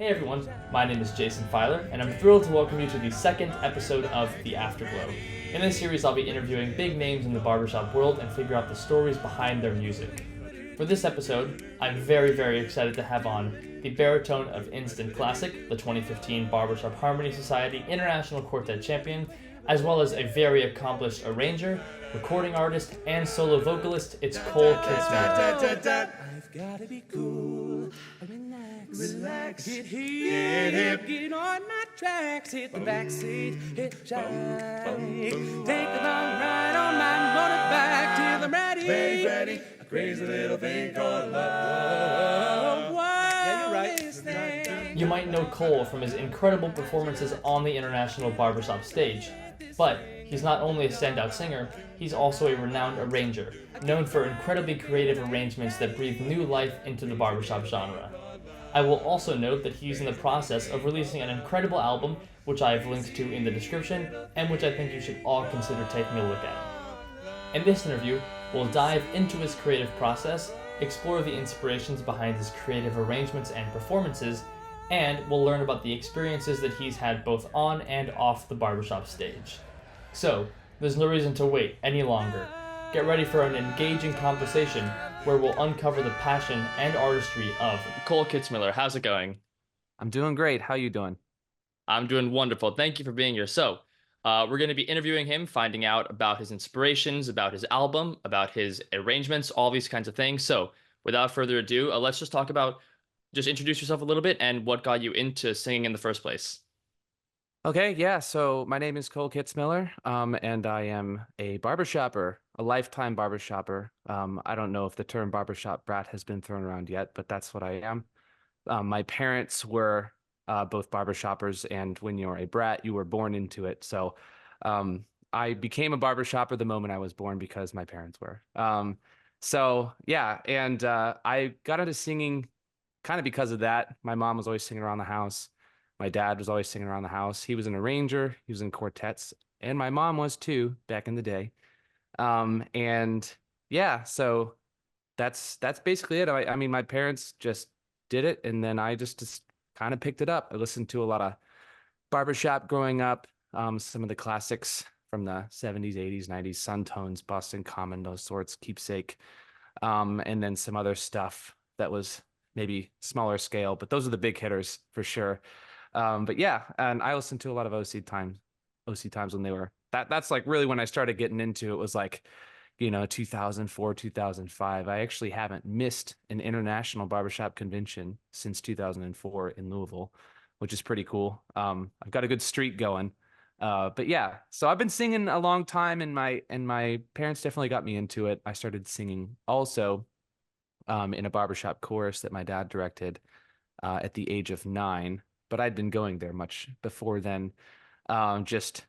Hey everyone, my name is Jason Filer, and I'm thrilled to welcome you to the second episode of The Afterglow. In this series, I'll be interviewing big names in the barbershop world and figure out the stories behind their music. For this episode, I'm very excited to have on the baritone of instant classic, the 2015 Barbershop Harmony Society International Quartet Champion, as well as a very accomplished arranger, recording artist, and solo vocalist. It's Kohl Kitzmiller. I've gotta be cool, relax, get hip, get on my tracks, hit the backseat, hit jive, take a long ride on my motorbike till I'm ready, a crazy little thing called love. Yeah, you're right. You might know Kohl from his incredible performances on the international barbershop stage, but he's not only a standout singer, he's also a renowned arranger, known for incredibly creative arrangements that breathe new life into the barbershop genre. I will also note that he's in the process of releasing an incredible album, which I have linked to in the description, and which I think you should all consider taking a look at. In this interview, we'll dive into his creative process, explore the inspirations behind his creative arrangements and performances, and we'll learn about the experiences that he's had both on and off the barbershop stage. So, there's no reason to wait any longer. Get ready for an engaging conversation where we'll uncover the passion and artistry of Kohl Kitzmiller. How's it going? I'm doing great. How you doing? I'm doing wonderful. Thank you for being here. So, we're going to be interviewing him, finding out about his inspirations, about his album, about his arrangements, all these kinds of things. So, without further ado, let's just talk about, just introduce yourself a little bit and what got you into singing in the first place. Okay, yeah. So my name is Kohl Kitzmiller, and I am a barbershopper, a lifetime barbershopper. I don't know if the term barbershop brat has been thrown around yet, but that's what I am. My parents were both barbershoppers, and when you're a brat, you were born into it. So I became a barbershopper the moment I was born because my parents were. So yeah, and I got into singing kind of because of that. My mom was always singing around the house. My dad was always singing around the house. He was an arranger. He was in quartets, and my mom was too back in the day. And yeah, so that's basically it. I mean, my parents just did it, and then I just kind of picked it up. I listened to a lot of barbershop growing up. Some of the classics from the 70s, 80s, 90s, Suntones, Boston Common, those sorts, Keepsake, and then some other stuff that was maybe smaller scale, but those are the big hitters for sure. But yeah, and I listened to a lot of OC times when they were that's like really when I started getting into it. Was like, 2004, 2005. I actually haven't missed an international barbershop convention since 2004 in Louisville, which is pretty cool. I've got a good streak going. But yeah, so I've been singing a long time, and my parents definitely got me into it. I started singing also in a barbershop chorus that my dad directed at the age of 9. But I'd been going there much before then, just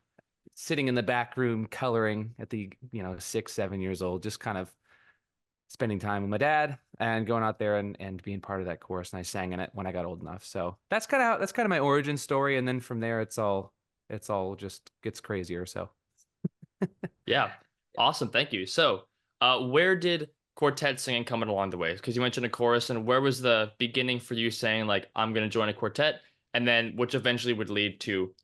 sitting in the back room coloring at the 6, 7 years old, just kind of spending time with my dad and going out there and being part of that chorus. And I sang in it when I got old enough. So that's kind of my origin story. And then from there, it's all just gets crazier. So Yeah, awesome. Thank you. So, where did quartet singing come in along the way? Because you mentioned a chorus, and where was the beginning for you saying like, I'm going to join a quartet? And then which eventually would lead to,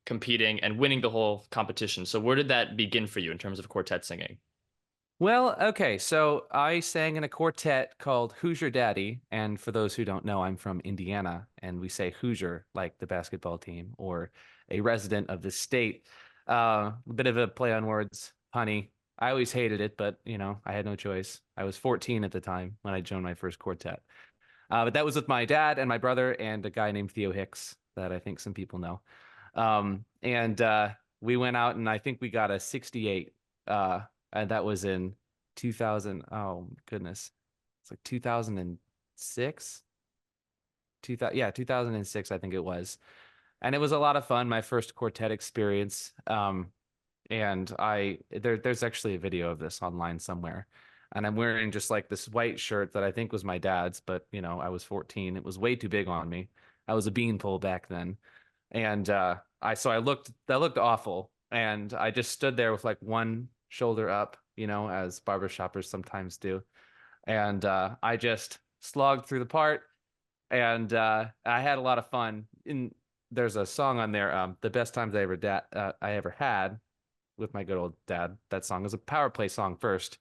competing and winning the whole competition. So where did that begin for you in terms of quartet singing? Well, okay, so I sang in a quartet called Hoosier Daddy, and for those who don't know, I'm from Indiana, and we say Hoosier like the basketball team or a resident of the state. A bit of a play on words, punny. I always hated it, but I had no choice. I was 14 at the time when I joined my first quartet. But that was with my dad and my brother and a guy named Theo Hicks that I think some people know. And we went out, and I think we got a 68. And that was in 2000. Oh, goodness. It's like 2006. 2006, I think it was. And it was a lot of fun, my first quartet experience. And there's actually a video of this online somewhere. And I'm wearing just like this white shirt that I think was my dad's, but I was 14. It was way too big on me. I was a beanpole back then. And I looked awful. And I just stood there with like one shoulder up, as barbershoppers sometimes do. And I just slogged through the part. and I had a lot of fun. There's a song on there, "The Best Times I Ever Had," with my good old dad. That song was a power play song first,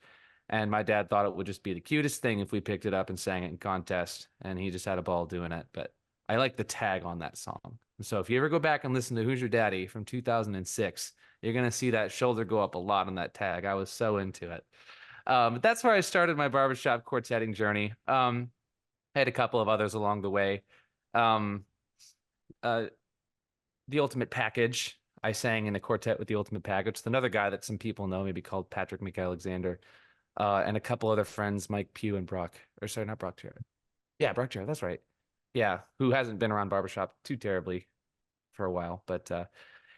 and my dad thought it would just be the cutest thing if we picked it up and sang it in contest, and he just had a ball doing it. But I like the tag on that song. So if you ever go back and listen to "Who's Your Daddy" from 2006, you're gonna see that shoulder go up a lot on that tag. I was so into it. But that's where I started my barbershop quartetting journey. I had a couple of others along the way. Um, uh, the Ultimate Package. I sang in a quartet with the Ultimate Package. It's another guy that some people know, maybe called Patrick McAlexander, and a couple other friends, Mike Pugh and Brock. Or sorry, not Brock Jarrett. Yeah, Brock Jarrett. That's right. Yeah, who hasn't been around barbershop too terribly for a while. But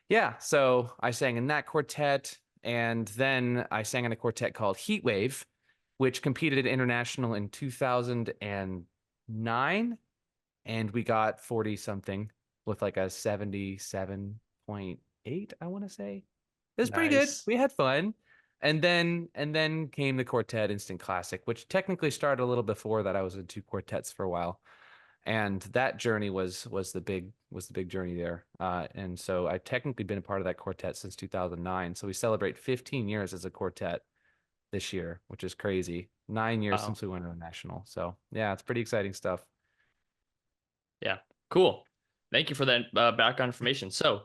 yeah, so I sang in that quartet, and then I sang in a quartet called Heatwave, which competed at International in 2009, and we got 40 something with like a 77.8, I want to say. It was pretty good. Nice. We had fun. And then came the Quartet Instant Classic, which technically started a little before that. I was in two quartets for a while. And that journey was the big journey there. And so I've technically been a part of that quartet since 2009. So we celebrate 15 years as a quartet this year, which is crazy. 9 years Wow. since we went to the national. So yeah, it's pretty exciting stuff. Yeah, cool. Thank you for that background information. So,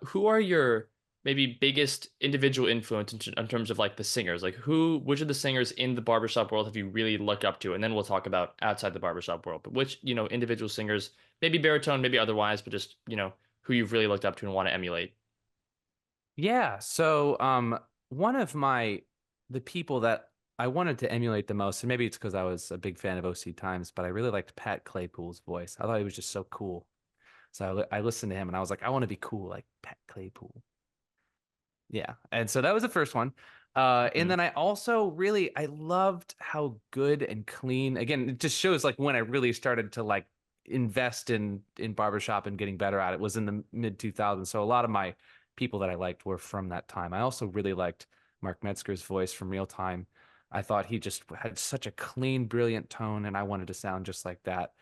who are your maybe biggest individual influence in terms of like the singers? Like which of the singers in the barbershop world have you really looked up to? And then we'll talk about outside the barbershop world, but which, individual singers, maybe baritone, maybe otherwise, but just, who you've really looked up to and want to emulate. Yeah. So one of the people that I wanted to emulate the most, and maybe it's because I was a big fan of OC Times, but I really liked Pat Claypool's voice. I thought he was just so cool. So I listened to him and I was like, I want to be cool like Pat Claypool. Yeah. And so that was the first one. And Mhm. then I loved how good and clean. Again, it just shows like when I really started to like invest in barbershop and getting better at it was in the mid 2000s. So a lot of my people that I liked were from that time. I also really liked Mark Metzger's voice from Real Time. I thought he just had such a clean, brilliant tone, and I wanted to sound just like that.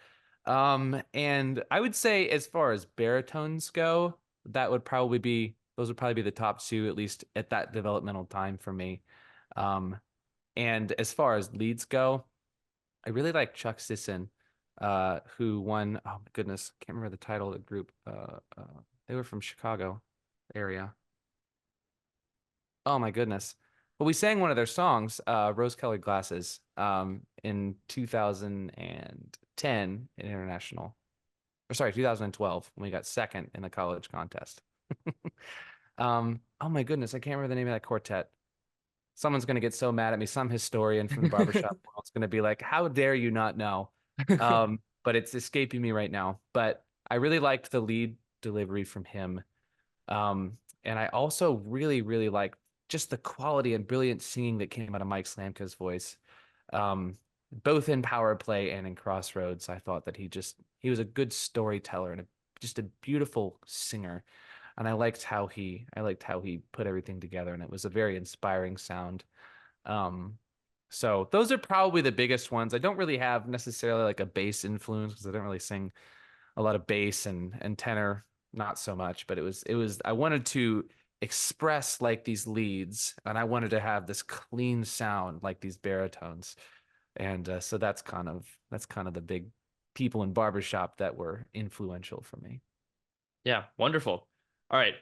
And I would say as far as baritones go, those would probably be the top two, at least at that developmental time for me. Um, and as far as leads go, I really like Chuck Sisson, who won, oh my goodness, can't remember the title of the group. They were from Chicago area. Oh my goodness. Well, we sang one of their songs, Rose-Colored Glasses, in 2010 in International. Or sorry, 2012, when we got second in the college contest. Oh my goodness, I can't remember the name of that quartet. Someone's gonna get so mad at me. Some historian from the barbershop world's gonna be like, "How dare you not know?" But it's escaping me right now. But I really liked the lead delivery from him. And I also really, really liked just the quality and brilliant singing that came out of Mike Slamka's voice. Um, Both in Power Play and in Crossroads, I thought that he was a good storyteller and just a beautiful singer. And I liked how he put everything together, and it was a very inspiring sound. Um, so those are probably the biggest ones. I don't really have necessarily like a bass influence because I don't really sing a lot of bass and tenor, not so much. But it was I wanted to express like these leads, and I wanted to have this clean sound like these baritones, and so that's kind of the big people in barbershop that were influential for me. Yeah, wonderful. All right.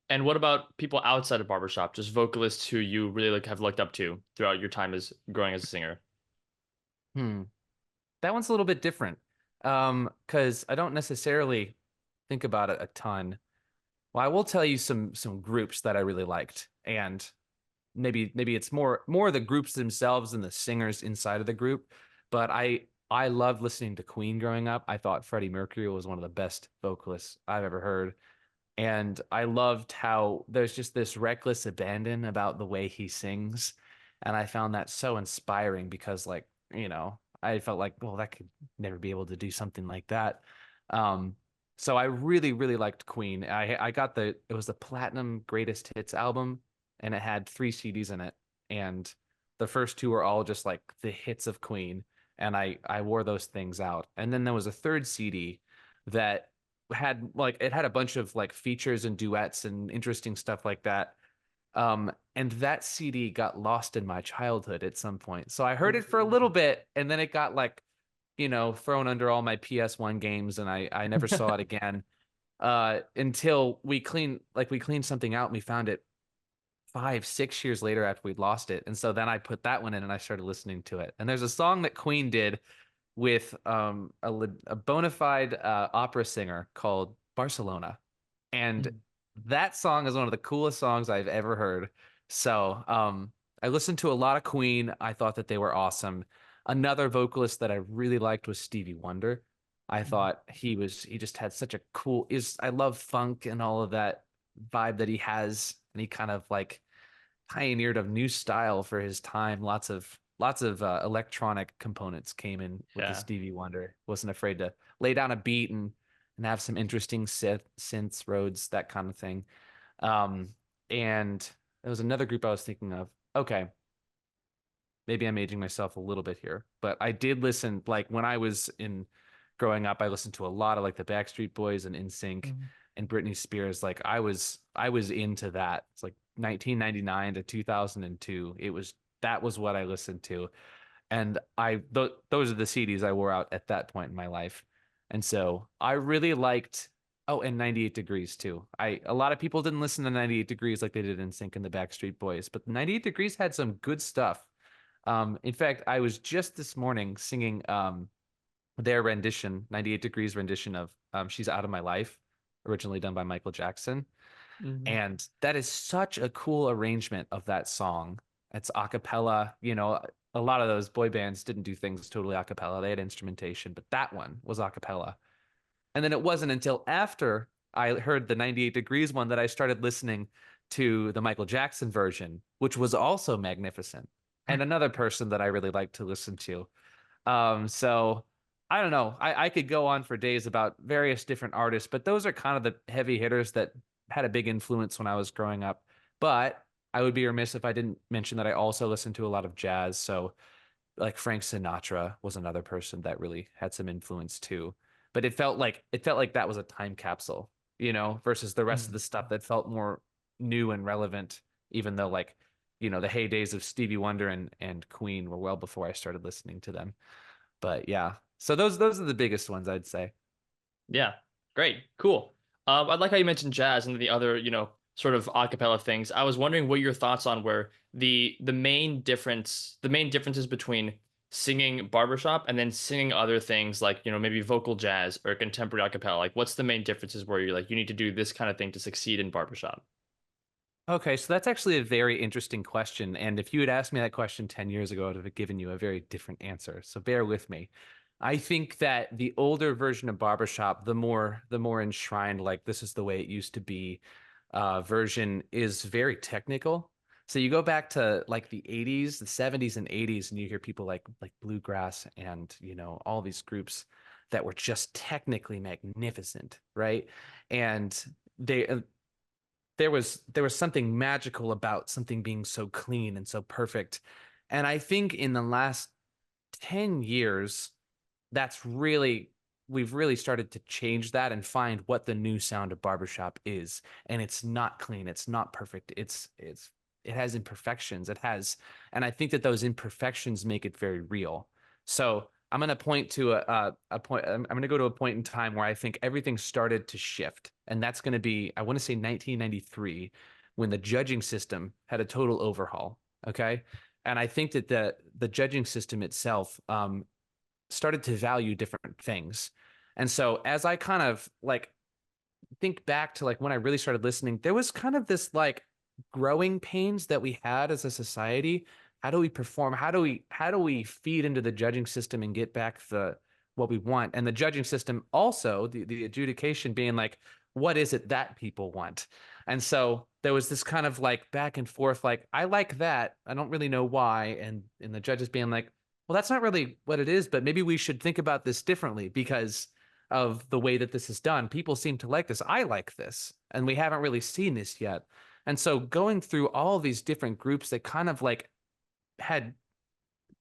And what about people outside of barbershop, just vocalists who you really have looked up to throughout your time as growing as a singer? Hmm. That one's a little bit different. Because I don't necessarily think about it a ton. Well, I will tell you some groups that I really liked, and maybe it's more the groups themselves than the singers inside of the group. But I loved listening to Queen growing up. I thought Freddie Mercury was one of the best vocalists I've ever heard. And I loved how there's just this reckless abandon about the way he sings. And I found that so inspiring because, like, I felt like, well, that could never be able to do something like that. Um, so I really, really liked Queen. I got it was the Platinum Greatest Hits album, and it had 3 CDs in it. And the first two were all just like the hits of Queen. and I wore those things out. And then there was a third CD that had like it had a bunch of like features and duets and interesting stuff like that. And that CD got lost in my childhood at some point. So I heard it for a little bit, and then it got like, thrown under all my PS1 games, and I never saw it again. Until we cleaned something out and we found it 5, 6 years later after we'd lost it. And so then I put that one in and I started listening to it. And there's a song that Queen did with a bona fide opera singer called Barcelona. And that song is one of the coolest songs I've ever heard. So I listened to a lot of Queen. I thought that they were awesome. Another vocalist that I really liked was Stevie Wonder. I thought he just had such a cool I love funk and all of that vibe that he has. And he kind of like pioneered a new style for his time. Lots of electronic components came in with the Stevie Wonder. Wasn't afraid to lay down a beat and have some interesting synths, Rhodes, that kind of thing. And there was another group I was thinking of. Okay, maybe I'm aging myself a little bit here, but I did listen, like when I was growing up, I listened to a lot of like the Backstreet Boys and NSYNC and Britney Spears. Like I was into that. It's like 1999 to 2002. That was what I listened to. And those are the CDs I wore out at that point in my life. And so I really liked, and 98 Degrees too. A lot of people didn't listen to 98 Degrees like they did NSYNC and the Backstreet Boys, but 98 Degrees had some good stuff. In fact, I was just this morning singing their rendition, 98 Degrees rendition of She's Out of My Life, originally done by Michael Jackson. And that is such a cool arrangement of that song. It's a cappella. A lot of those boy bands didn't do things totally a cappella. They had instrumentation, but that one was a cappella. And then it wasn't until after I heard the 98 Degrees one that I started listening to the Michael Jackson version, which was also magnificent. And another person that I really like to listen to. So I don't know. I could go on for days about various different artists, but those are kind of the heavy hitters that had a big influence when I was growing up. But I would be remiss if I didn't mention that I also listened to a lot of jazz. So like Frank Sinatra was another person that really had some influence too. But it felt like that was a time capsule, versus the rest of the stuff that felt more new and relevant, even though like, the heydays of Stevie Wonder and Queen were well before I started listening to them. But yeah, so those are the biggest ones, I'd say. Yeah, great, cool. I like how you mentioned jazz and the other, sort of a cappella things. I was wondering what your thoughts on were the main differences between singing barbershop and then singing other things like, maybe vocal jazz or contemporary a cappella. Like, what's the main differences where you're like, you need to do this kind of thing to succeed in barbershop? Okay, so that's actually a very interesting question. And if you had asked me that question 10 years ago, I would have given you a very different answer. So bear with me. I think that the older version of barbershop, the more enshrined, like this is the way it used to be, version is very technical. So you go back to like the 80s, the 70s and 80s, and you hear people like Bluegrass and, all these groups that were just technically magnificent, right? And there was something magical about something being so clean and so perfect. And I think in the last 10 years, we've really started to change that and find what the new sound of barbershop is. And it's not clean. It's not perfect. It has imperfections. And I think that those imperfections make it very real. So I'm going to point to a point. I'm going to go to a point in time where I think everything started to shift. And that's going to be, I want to say 1993, when the judging system had a total overhaul. Okay. And I think that the judging system itself started to value different things. And so as I kind of like think back to like when I really started listening, there was kind of this like growing pains that we had as a society. How do we perform? How do we feed into the judging system and get back what we want? And the judging system also, the adjudication being like, what is it that people want? And so there was this kind of like back and forth, like, I like that. I don't really know why. And the judges being like, well, that's not really what it is, but maybe we should think about this differently because of the way that this is done. People seem to like this. I like this. And we haven't really seen this yet. And so going through all these different groups that kind of like had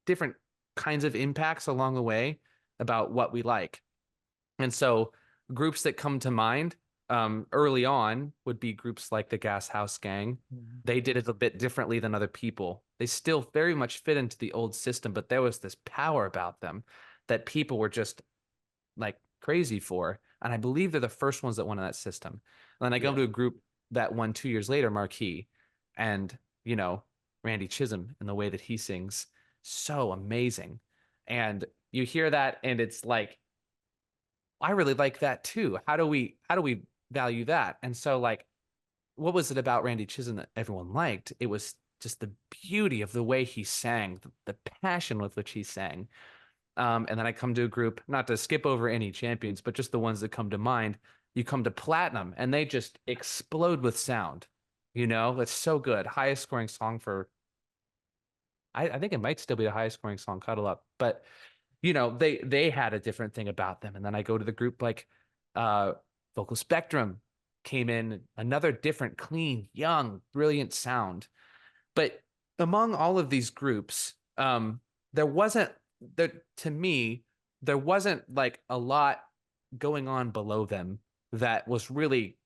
different kinds of impacts along the way about what we like. And so groups that come to mind early on would be groups like the Gas House Gang. They did it a bit differently than other people. They still very much fit into the old system, but there was this power about them that people were just like crazy for. And I believe they're the first ones that won in that system. And then I go to a group that won 2 years later, Marquee, and you know, Randy Chisholm and the way that he sings, so amazing. And you hear that and it's like, I really like that too. How do we value that? And so like, what was it about Randy Chisholm that everyone liked? It was just the beauty of the way he sang, the passion with which he sang. And then I come to a group, not to skip over any champions, but just the ones that come to mind. You come to Platinum and they just explode with sound. You know, it's so good. Highest scoring song for, I think it might still be the highest scoring song, Cuddle Up. But, you know, they had a different thing about them. And then I go to the group like Vocal Spectrum came in, another different, clean, young, brilliant sound. But among all of these groups, there wasn't, to me, there wasn't like a lot going on below them that was really,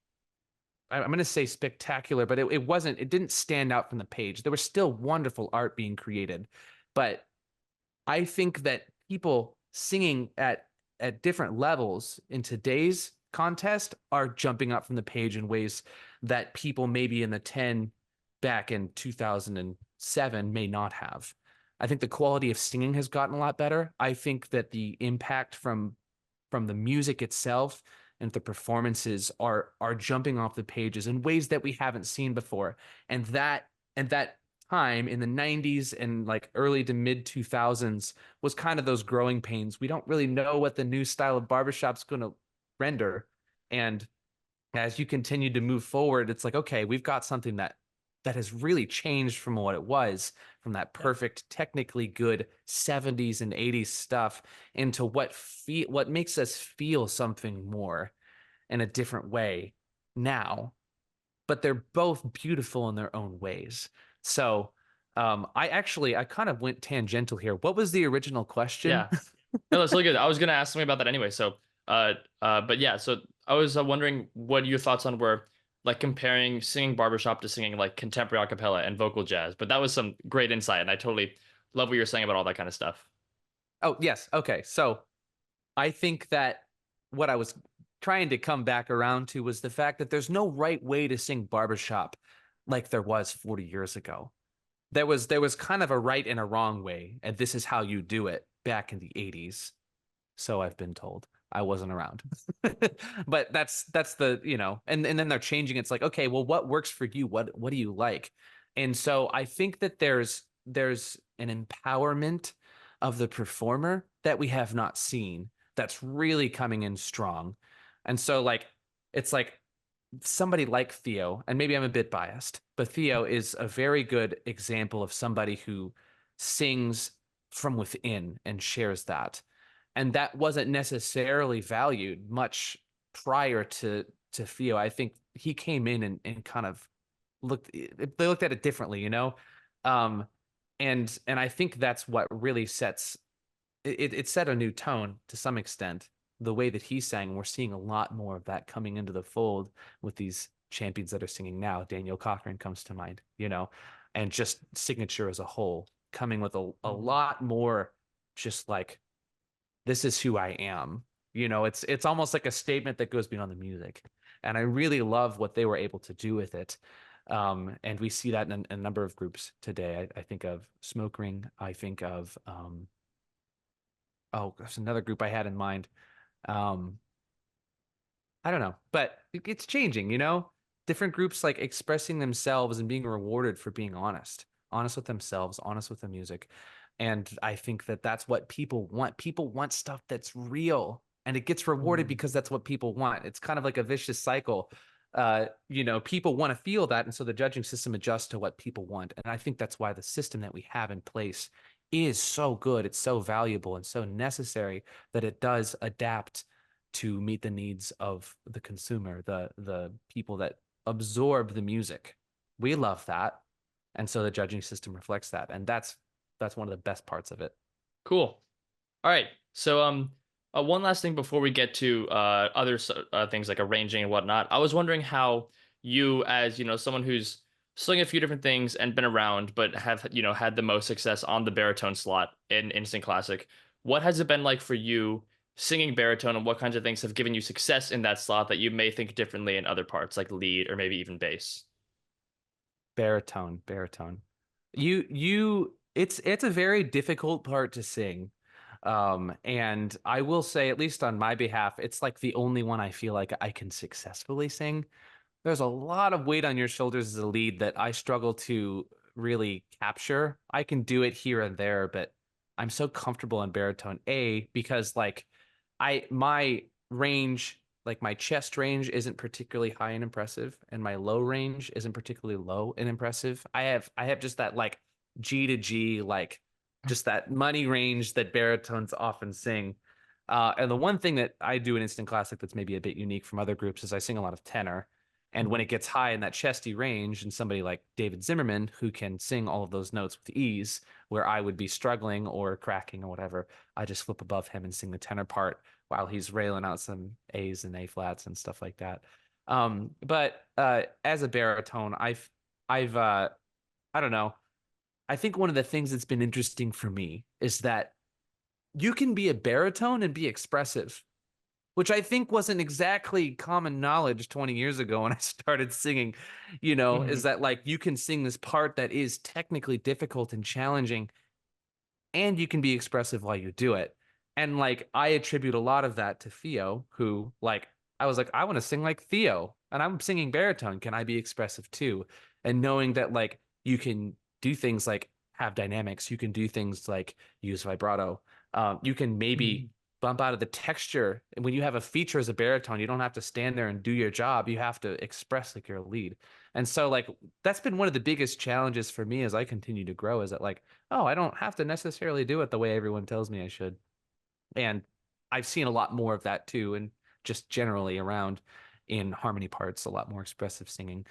I'm going to say spectacular, but it didn't stand out from the page. There was still wonderful art being created. But I think that people singing at different levels in today's contest are jumping up from the page in ways that people maybe in the 10 back in 2007 may not have. I think the quality of singing has gotten a lot better. I think that the impact from the music itself and the performances are jumping off the pages in ways that we haven't seen before. And that time in the 90s and like early to mid 2000s was kind of those growing pains. We don't really know what the new style of barbershop's going to render. And as you continue to move forward, it's like, okay, we've got something that has really changed from what it was, from that perfect, technically good 70s and 80s stuff into what makes us feel something more in a different way now. But they're both beautiful in their own ways. So I kind of went tangential here. What was the original question? Yeah, no, that's really good. I was gonna ask something about that anyway. So, but yeah, so I was wondering what your thoughts on were like comparing singing barbershop to singing like contemporary a cappella and vocal jazz. But that was some great insight, and I totally love what you're saying about all that kind of stuff. Oh, yes. Okay. So I think that what I was trying to come back around to was the fact that there's no right way to sing barbershop like there was 40 years ago. There was kind of a right and a wrong way, and this is how you do it back in the 80s. So I've been told. I wasn't around. But that's the, you know, and then they're changing. It's like, okay, well, what works for you? What do you like? And so I think that there's an empowerment of the performer that we have not seen that's really coming in strong. And so like, it's like somebody like Theo, and maybe I'm a bit biased, but Theo is a very good example of somebody who sings from within and shares that. And that wasn't necessarily valued much prior to Theo. I think he came in and kind of they looked at it differently, you know? And I think that's what really sets it set a new tone to some extent. The way that he sang, we're seeing a lot more of that coming into the fold with these champions that are singing now. Daniel Cochran comes to mind, you know, and just Signature as a whole coming with a lot more just like, this is who I am. You know, it's almost like a statement that goes beyond the music. And I really love what they were able to do with it. And we see that in a number of groups today. I think of Smoke Ring. I think of, there's another group I had in mind. I don't know, but it's changing, you know, different groups like expressing themselves and being rewarded for being honest with themselves, honest with the music. And I think that that's what people want. People want stuff that's real, and it gets rewarded because that's what people want. It's kind of like a vicious cycle. You know, people want to feel that. And so the judging system adjusts to what people want. And I think that's why the system that we have in place is so good. It's so valuable and so necessary that it does adapt to meet the needs of the consumer, the people that absorb the music. We love that. And so the judging system reflects that. And that's one of the best parts of it. Cool. All right. So, one last thing before we get to other things like arranging and whatnot. I was wondering how you, as someone who's slung a few different things and been around, but have had the most success on the baritone slot in instant classic. What has it been like for you singing baritone, and what kinds of things have given you success in that slot that you may think differently in other parts, like lead or maybe even bass? Baritone, baritone. It's a very difficult part to sing. And I will say, at least on my behalf, it's like the only one I feel like I can successfully sing. There's a lot of weight on your shoulders as a lead that I struggle to really capture. I can do it here and there, but I'm so comfortable in baritone. Because like my range, like my chest range isn't particularly high and impressive, and my low range isn't particularly low and impressive. I have just that like G to G, like just that money range that baritones often sing. And the one thing that I do in instant classic that's maybe a bit unique from other groups is I sing a lot of tenor. And when it gets high in that chesty range, and somebody like David Zimmerman, who can sing all of those notes with ease, where I would be struggling or cracking or whatever, I just flip above him and sing the tenor part while he's railing out some A's and A flats and stuff like that. But as a baritone, I've I don't know. I think one of the things that's been interesting for me is that you can be a baritone and be expressive, which I think wasn't exactly common knowledge 20 years ago when I started singing, is that like you can sing this part that is technically difficult and challenging, and you can be expressive while you do it. And like I attribute a lot of that to Theo, who like I was like, I want to sing like Theo, and I'm singing baritone. Can I be expressive too? And knowing that like you can do things like have dynamics, you can do things like use vibrato. You can maybe bump out of the texture. And when you have a feature as a baritone, you don't have to stand there and do your job. You have to express like you're a lead. And so like that's been one of the biggest challenges for me as I continue to grow, is that like, oh, I don't have to necessarily do it the way everyone tells me I should. And I've seen a lot more of that too, and just generally around in harmony parts, a lot more expressive singing.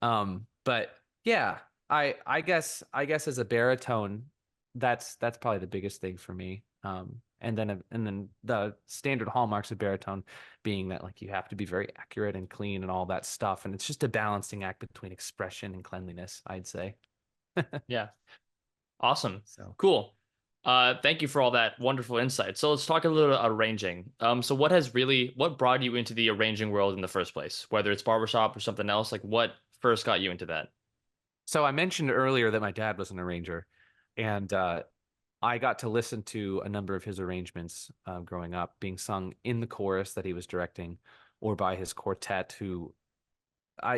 But yeah, I guess as a baritone, that's probably the biggest thing for me. And then the standard hallmarks of baritone being that like you have to be very accurate and clean and all that stuff, and it's just a balancing act between expression and cleanliness, I'd say. Yeah. Awesome. So Cool. Thank you for all that wonderful insight. So let's talk a little arranging. So what brought you into the arranging world in the first place? Whether it's barbershop or something else, like what first got you into that? I mentioned earlier that my dad was an arranger, and I got to listen to a number of his arrangements growing up being sung in the chorus that he was directing, or by his quartet, who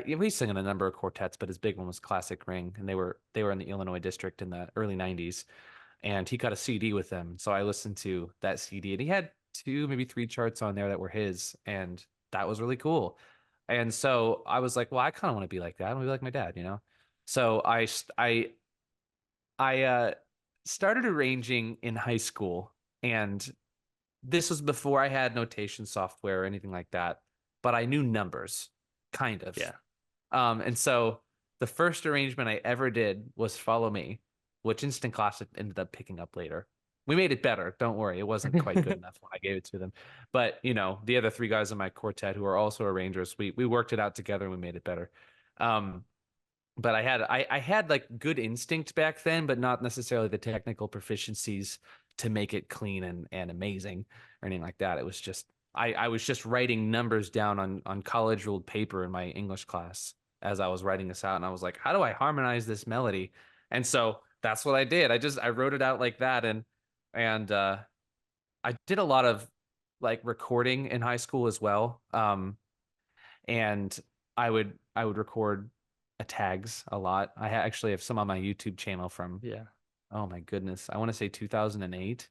he sang in a number of quartets, but his big one was Classic Ring, and they were in the Illinois district in the early 90s, and he got a CD with them. So I listened to that CD, and he had two, maybe three charts on there that were his, and that was really cool. And so I was like, well, I kind of want to be like that. I want to be like my dad. So I started arranging in high school, and this was before I had notation software or anything like that, but I knew numbers, kind of. Yeah. And so the first arrangement I ever did was Follow Me, which Instant Classic ended up picking up later. We made it better. Don't worry. It wasn't quite good enough when I gave it to them. But, the other three guys in my quartet who are also arrangers, we worked it out together and we made it better. But I had like good instinct back then, but not necessarily the technical proficiencies to make it clean and amazing or anything like that. It was just I was just writing numbers down on college ruled paper in my English class as I was writing this out, and I was like, how do I harmonize this melody? And so that's what I did. I wrote it out like that, and I did a lot of like recording in high school as well. And I would record tags a lot. I actually have some on my YouTube channel from, Yeah. oh my goodness, I want to say 2008.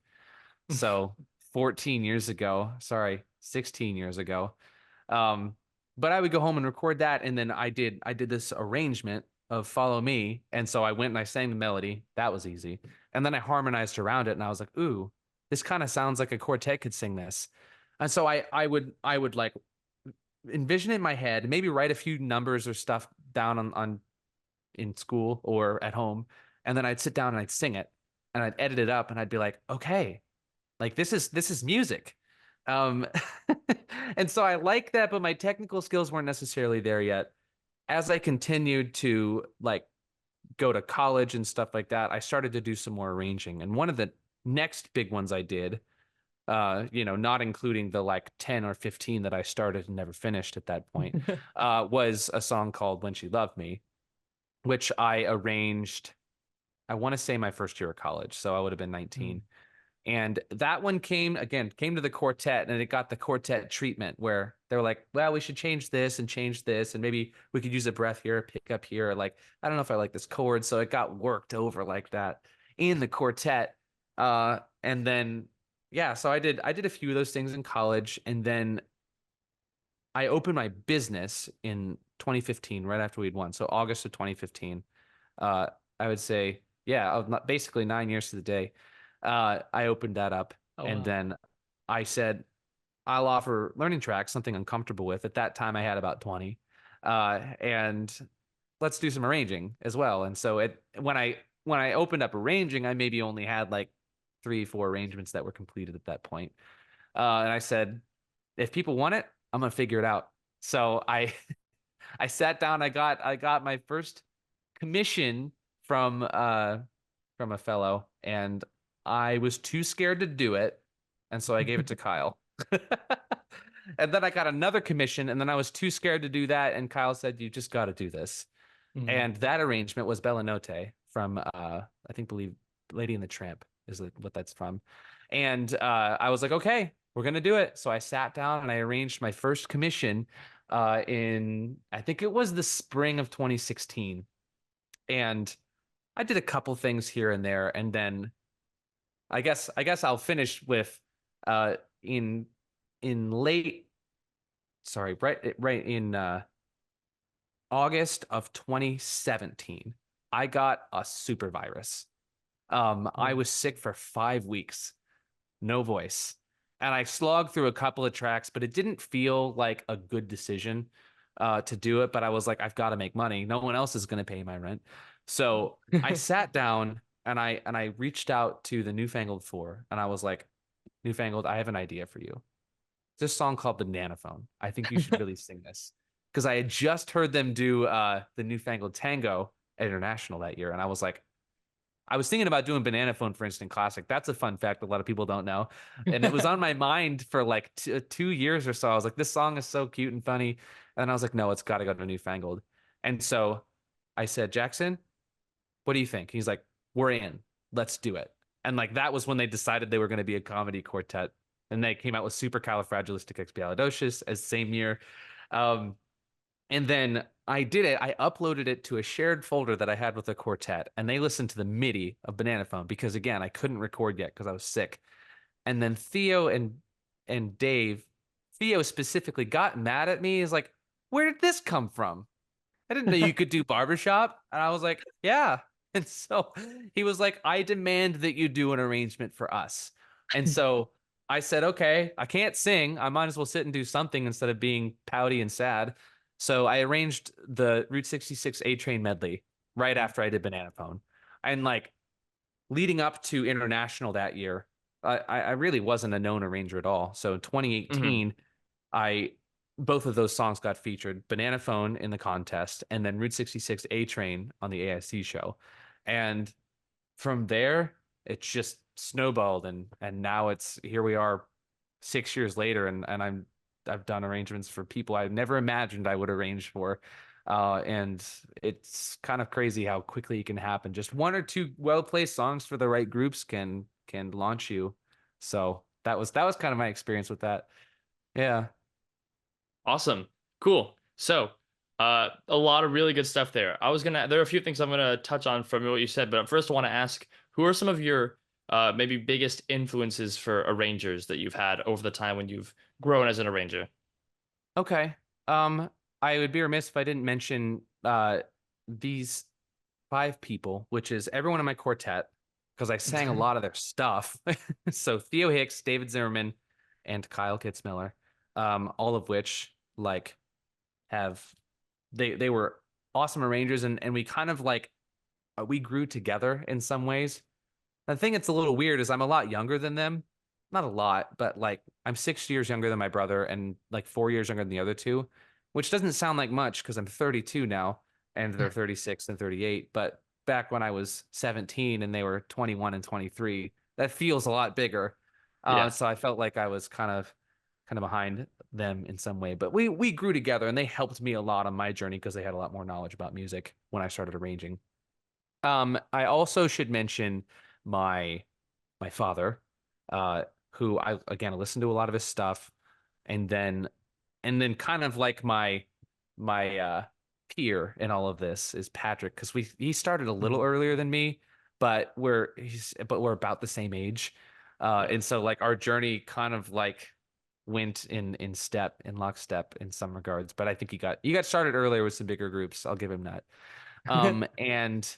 So 14 years ago, sorry, 16 years ago. But I would go home and record that, and then I did this arrangement of Follow Me, and so I went and I sang the melody. That was easy. And then I harmonized around it, and I was like, ooh, this kind of sounds like a quartet could sing this. And so I would like envision it in my head and maybe write a few numbers or stuff down on in school or at home, and then I'd sit down and I'd sing it. and I'd edit it up and I'd be like, okay, like this is music. Um, and so I like that, but my technical skills weren't necessarily there yet. As I continued to like go to college and stuff like that, I started to do some more arranging. And one of the next big ones I did, not including the like 10 or 15 that I started and never finished at that point, was a song called When She Loved Me, which I arranged, I want to say my first year of college. So I would have been 19. And that one came to the quartet, and it got the quartet treatment where they were like, well, we should change this, and maybe we could use a breath here, a pick up here. Like, I don't know if I like this chord. So it got worked over like that in the quartet. And then, yeah, so I did a few of those things in college. And then I opened my business in 2015, right after we'd won. So August of 2015. I would say, yeah, basically 9 years to the day. I opened that up, and then I said, I'll offer learning tracks, something I'm comfortable with. At that time, I had about 20, and let's do some arranging as well. And so when I opened up arranging, I maybe only had like 3-4 arrangements that were completed at that point. And I said, if people want it, I'm gonna figure it out. So I I sat down. I got my first commission from a fellow, and I was too scared to do it, and so I gave it to Kyle. And then I got another commission, and then I was too scared to do that, and Kyle said, "You just got to do this." And that arrangement was Bella Notte from I believe Lady and the Tramp is what that's from. And I was like, okay, we're gonna do it. So I sat down and I arranged my first commission in, I think it was the spring of 2016. And I did a couple things here and there, and then I guess I'll finish with in late, sorry, right in August of 2017, I got a super virus. I was sick for 5 weeks, no voice, and I slogged through a couple of tracks, but it didn't feel like a good decision to do it. But I was like, I've got to make money. No one else is going to pay my rent. So I sat down and I reached out to the Newfangled Four, and I was like, Newfangled, I have an idea for you. This song called Banana Phone. I think you should really sing this. Because I had just heard them do the Newfangled Tango at International that year. And I was like, I was thinking about doing Banana Phone for Instant Classic. That's a fun fact a lot of people don't know. And it was on my mind for like 2 years or so. I was like, this song is so cute and funny. And then I was like, no, it's got to go to Newfangled. And so I said, Jackson, what do you think? He's like, we're in. Let's do it. And like that was when they decided they were going to be a comedy quartet. And they came out with Supercalifragilisticexpialidocious as same year. And then I did it. I uploaded it to a shared folder that I had with the quartet, and they listened to the MIDI of Banana Phone because, again, I couldn't record yet because I was sick. And then Theo and Dave, Theo specifically got mad at me. He's like, where did this come from? I didn't know you could do Barbershop. And I was like, yeah. And so he was like, I demand that you do an arrangement for us. And so I said, okay, I can't sing. I might as well sit and do something instead of being pouty and sad. So I arranged the Route 66 A Train medley right after I did Banana Phone. And like leading up to International that year, I really wasn't a known arranger at all. So in 2018, both of those songs got featured, Banana Phone in the contest, and then Route 66 A Train on the AIC show. And from there, it just snowballed, and now here we are 6 years later, and I've done arrangements for people I never imagined I would arrange for. And it's kind of crazy how quickly it can happen. Just 1 or 2 well-placed songs for the right groups can launch you. So that was kind of my experience with that. Yeah. Awesome. Cool. So, a lot of really good stuff there. There are a few things I'm gonna touch on from what you said, but first I want to ask, who are some of your maybe biggest influences for arrangers that you've had over the time when you've grown as an arranger? Okay. I would be remiss if I didn't mention these 5 people, which is everyone in my quartet, because I sang a lot of their stuff. So Theo Hicks, David Zimmerman, and Kyle Kitzmiller, all of which like they were awesome arrangers, and we kind of like we grew together in some ways. The thing that's a little weird is I'm a lot younger than them. Not a lot, but like I'm 6 years younger than my brother and like 4 years younger than the other two, which doesn't sound like much because I'm 32 now and they're 36 and 38. But back when I was 17 and they were 21 and 23, that feels a lot bigger. Yeah. So I felt like I was kind of behind them in some way. But we grew together and they helped me a lot on my journey because they had a lot more knowledge about music when I started arranging. I also should mention my my father, uh, who I again listened to a lot of his stuff, and then kind of like my peer in all of this is Patrick, because he started a little Mhm. earlier than me, but we're about the same age, Yeah. and so like our journey kind of like went in lockstep in some regards. But I think he got started earlier with some bigger groups. I'll give him that. And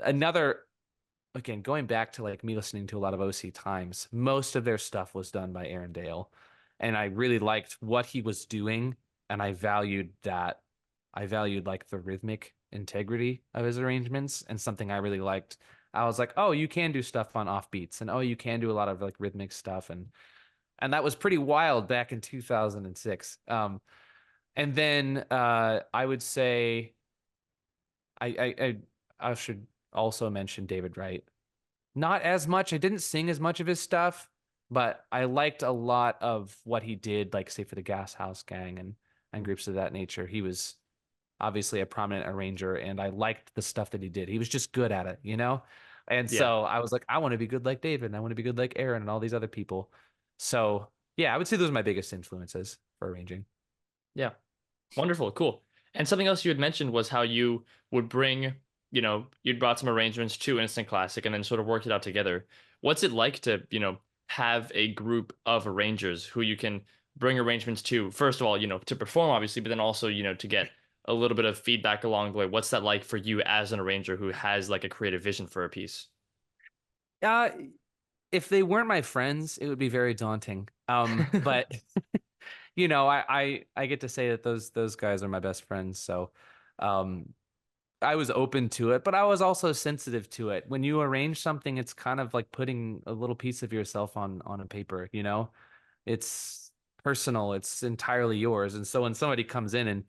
another again, going back to like me listening to a lot of OC Times, most of their stuff was done by Aaron Dale. And I really liked what he was doing. And I valued that. I valued like the rhythmic integrity of his arrangements and something I really liked. I was like, oh, you can do stuff on offbeats and oh, you can do a lot of like rhythmic stuff. And that was pretty wild back in 2006. And then I would say I should also mention David Wright. Not as much. I didn't sing as much of his stuff, but I liked a lot of what he did, like say for the Gas House Gang and groups of that nature. He was obviously a prominent arranger, and I liked the stuff that he did. He was just good at it, you know? And Yeah. so I was like, I want to be good like David, and I want to be good like Aaron and all these other people. So yeah, I would say those are my biggest influences for arranging. Yeah. Wonderful. Cool. And something else you had mentioned was how you would bring, you'd brought some arrangements to Instant Classic and then sort of worked it out together. What's it like to, have a group of arrangers who you can bring arrangements to, first of all, to perform, obviously, but then also, to get a little bit of feedback along the way. What's that like for you as an arranger who has like a creative vision for a piece? Uh, if they weren't my friends, it would be very daunting. But I get to say that those guys are my best friends, so um, I was open to it, but I was also sensitive to it. When you arrange something, it's kind of like putting a little piece of yourself on a paper, you know? It's personal, it's entirely yours. And so when somebody comes in and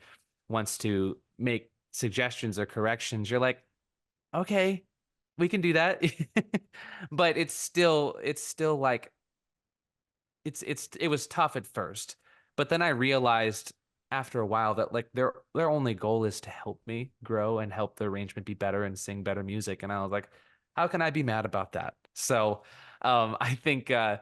wants to make suggestions or corrections, you're like, okay, we can do that. But it's still like it was tough at first, but then I realized after a while that like their only goal is to help me grow and help the arrangement be better and sing better music. And I was like, how can I be mad about that? So I think that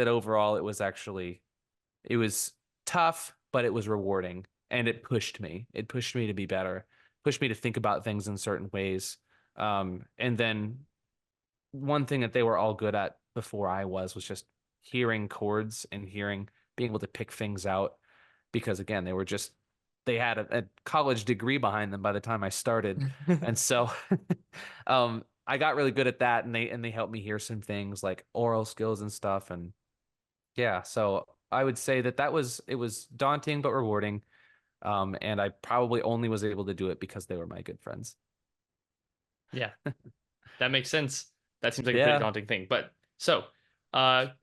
overall it was tough, but it was rewarding and it pushed me. It pushed me to be better, pushed me to think about things in certain ways. And then one thing that they were all good at before I was just hearing chords and being able to pick things out because again they had a college degree behind them by the time I started, and so I got really good at that, and they helped me hear some things like oral skills and stuff, and yeah, so I would say that it was daunting but rewarding, and I probably only was able to do it because they were my good friends. Yeah. That makes sense. That seems like a pretty Yeah. daunting thing. But so,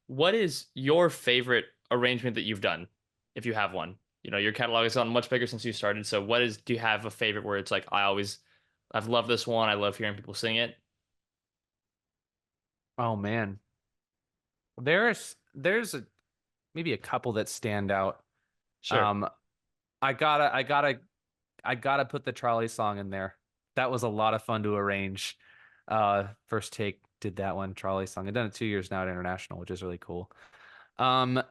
what is your favorite arrangement that you've done, if you have one? Your catalog has gotten much bigger since you started. So, do you have a favorite where it's like, I've loved this one. I love hearing people sing it. Oh man, there's maybe a couple that stand out. Sure. Um, I gotta put the trolley song in there. That was a lot of fun to arrange. First take did that one trolley song. I've done it 2 years now at International, which is really cool. Um,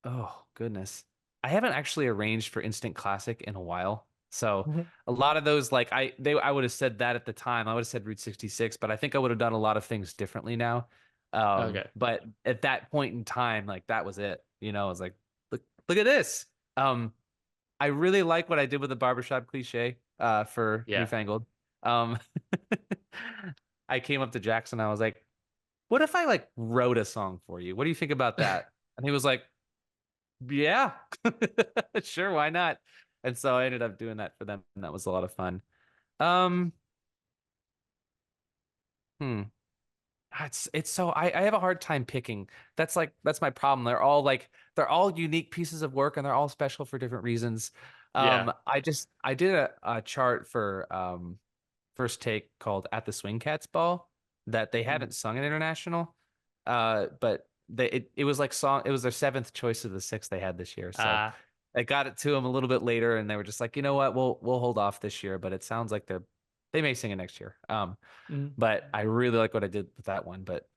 oh goodness, I haven't actually arranged for Instant Classic in a while. So Mhm. a lot of those, like I would have said that at the time. I would have said Route 66, but I think I would have done a lot of things differently now. Okay. But at that point in time, like that was it. I was like, look at this. Um, I really like what I did with the barbershop cliche for Yeah. Newfangled. Um, I came up to Jackson. I was like, "What if I like wrote a song for you? What do you think about that?" And he was like, "Yeah, sure, why not?" And so I ended up doing that for them, and that was a lot of fun. Um, Hmm. It's so I have a hard time picking. That's my problem. They're all unique pieces of work and they're all special for different reasons. Yeah. I did a chart for First Take called At the Swing Cats Ball that they Mhm. haven't sung in international. But it was like song it was their seventh choice of the six they had this year. So Uh, I got it to them a little bit later and they were just like, you know what, we'll hold off this year, but it sounds like they may sing it next year. mm. But I really like what I did with that one, but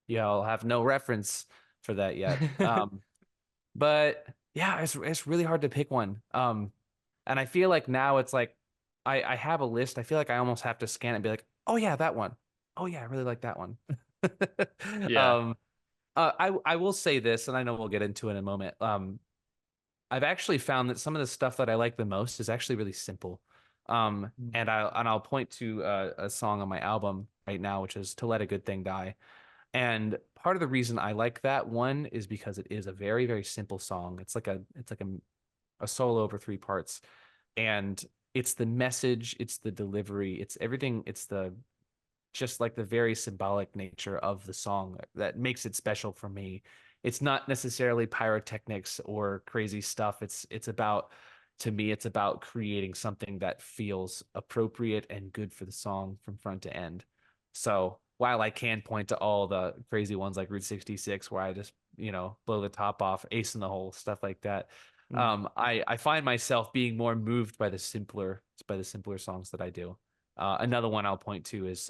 yeah, I'll have no reference for that yet. But yeah, it's really hard to pick one. And I feel like now it's like I have a list. I feel like I almost have to scan it and be like, oh yeah, that one. Oh yeah, I really like that one. Yeah. Um, I will say this, and I know we'll get into it in a moment. I've actually found that some of the stuff that I like the most is actually really simple. Mm. And I'll point to a song on my album right now, which is "To Let a Good Thing Die." And part of the reason I like that one is because it is a very, very simple song. It's like a solo over three parts, and it's the message, it's the delivery, it's everything, it's the just like the very symbolic nature of the song that makes it special for me. It's not necessarily pyrotechnics or crazy stuff. It's about to me it's about creating something that feels appropriate and good for the song from front to end. So, while I can point to all the crazy ones like Route 66 where I just, blow the top off, ace in the hole, stuff like that. Mm. I find myself being more moved by the simpler songs that I do. Another one I'll point to is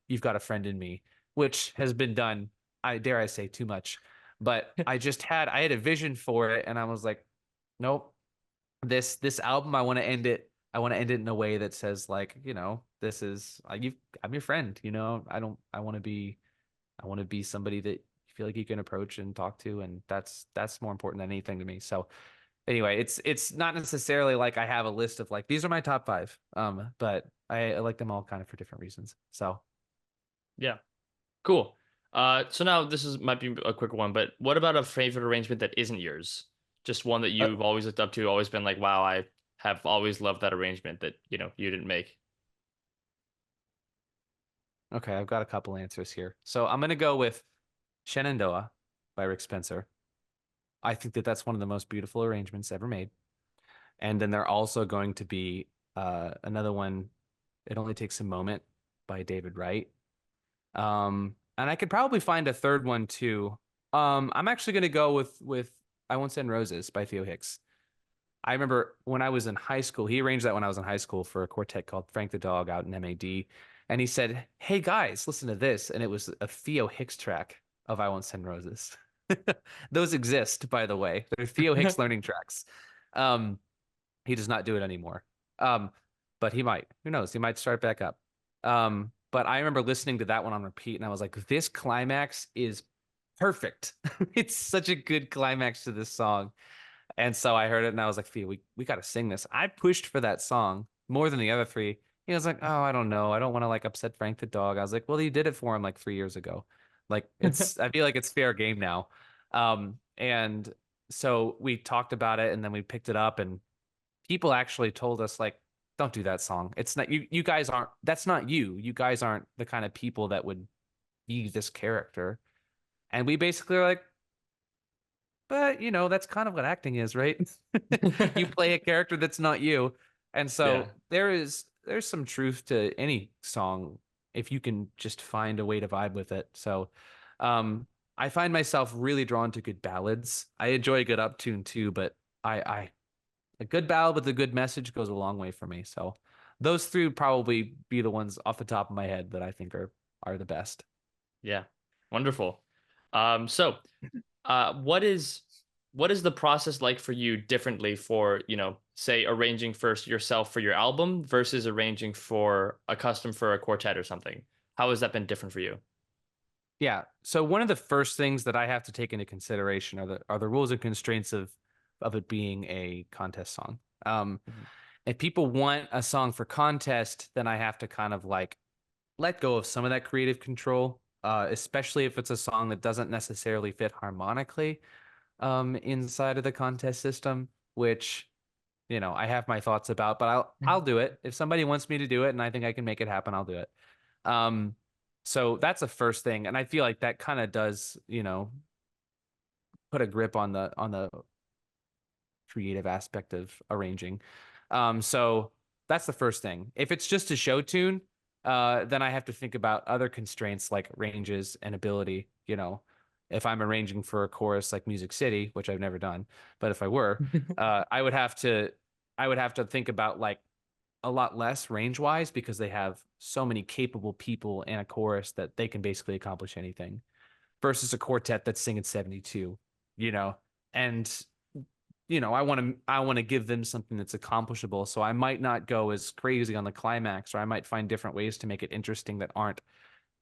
"You've Got a Friend in Me," which has been done, I dare I say, too much. But I had a vision for it, and I was like, nope, this album I want to end it. I want to end it in a way that says like, this is I'm your friend. I want to be somebody that you feel like you can approach and talk to, and that's more important than anything to me. So anyway, it's not necessarily like I have a list of like these are my top five. But I like them all kind of for different reasons. So Yeah. Cool. So now this is might be a quick one, but what about a favorite arrangement that isn't yours? Just one that uh, you've always looked up to, always been like, wow, I have always loved that arrangement that, you didn't make. okay, I've got a couple answers here. So I'm gonna go with Shenandoah by Rick Spencer. I think that that's one of the most beautiful arrangements ever made. And then they're also going to be another one. It Only Takes a Moment by David Wright. And I could probably find a third one too. I'm actually gonna go with I Won't Send Roses by Theo Hicks. I remember when I was in high school, he arranged that when I was in high school for a quartet called Frank the Dog out in MAD. And he said, "Hey guys, listen to this." And it was a Theo Hicks track of I Won't Send Roses. Those exist, by the way. They're Theo Hicks learning tracks. Um, he does not do it anymore. Um, but he might. Who knows? He might start back up. But I remember listening to that one on repeat, and I was like, this climax is perfect. It's such a good climax to this song. And so I heard it and I was like, Fia, we got to sing this. I pushed for that song more than the other three. He was like, oh, I don't know. I don't want to like upset Frank the dog. I was like, well, you did it for him like 3 years ago. Like I feel like it's fair game now. And so we talked about it and then we picked it up and people actually told us like, don't do that song. It's not you guys aren't, that's not you. You guys aren't the kind of people that would be this character. And we basically are like, but that's kind of what acting is, right? You play a character that's not you. And Yeah. so there's some truth to any song if you can just find a way to vibe with it. So I find myself really drawn to good ballads. I enjoy a good uptune too, but I a good ballad with a good message goes a long way for me. So those three would probably be the ones off the top of my head that I think are the best. Yeah. Wonderful. So what is the process like for you differently for, say arranging first yourself for your album versus arranging for a custom for a quartet or something? How has that been different for you? Yeah. So one of the first things that I have to take into consideration are the rules and constraints of it being a contest song. Mhm. If people want a song for contest, then I have to kind of like let go of some of that creative control, especially if it's a song that doesn't necessarily fit harmonically inside of the contest system, which I have my thoughts about, but I'll do it if somebody wants me to do it, and I think I can make it happen. I'll do it. Um, So that's the first thing. And I feel like that kind of does, put a grip on the creative aspect of arranging. So that's the first thing. If it's just a show tune, then I have to think about other constraints like ranges and ability. If I'm arranging for a chorus like Music City, which I've never done, but if I were, I would have to think about like a lot less range wise because they have so many capable people in a chorus that they can basically accomplish anything versus a quartet that's singing 72, you know, and I want to give them something that's accomplishable. So I might not go as crazy on the climax, or I might find different ways to make it interesting that aren't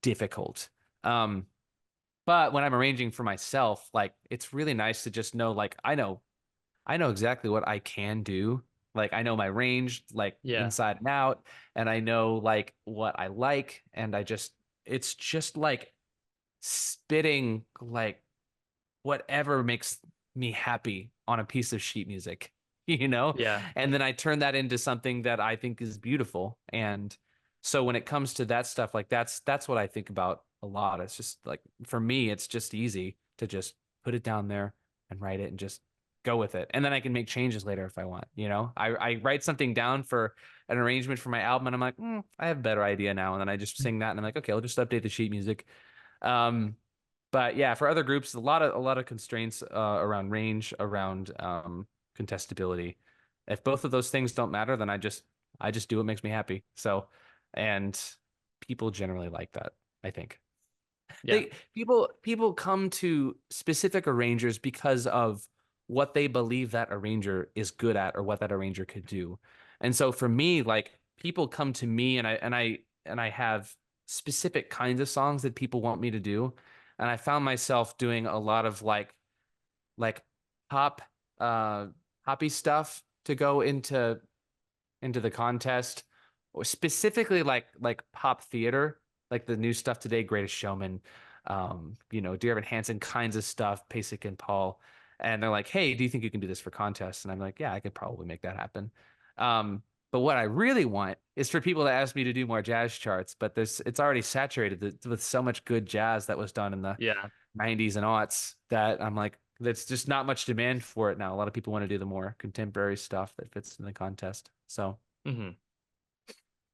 difficult. But when I'm arranging for myself, like it's really nice to just know, like I know exactly what I can do. Like I know my range, like Yeah. inside and out, and I know like what I like, and it's just like spitting like whatever makes me happy on a piece of sheet music, you know? Yeah. And then I turn that into something that I think is beautiful. And so when it comes to that stuff, like that's what I think about a lot. It's just like for me, it's just easy to just put it down there and write it and just go with it. And then I can make changes later if I want, I write something down for an arrangement for my album and I'm like, I have a better idea now. And then I just sing that and I'm like, okay, I'll just update the sheet music. Um, but yeah, for other groups, a lot of constraints around range, around contestability. If both of those things don't matter, then I just do what makes me happy. So, and people generally like that, I think. Yeah. People come to specific arrangers because of what they believe that arranger is good at or what that arranger could do. And so for me, like people come to me and I have specific kinds of songs that people want me to do. And I found myself doing a lot of like pop poppy stuff to go into the contest, or specifically like pop theater, like the new stuff today, Greatest Showman, Dear Evan Hansen kinds of stuff, Pasek and Paul. And they're like, hey, do you think you can do this for contests? And I'm like, yeah, I could probably make that happen. But what I really want is for people to ask me to do more jazz charts, but it's already saturated with so much good jazz that was done in the Yeah. 90s and aughts that I'm like, that's just not much demand for it now. A lot of people want to do the more contemporary stuff that fits in the contest. So Hmm.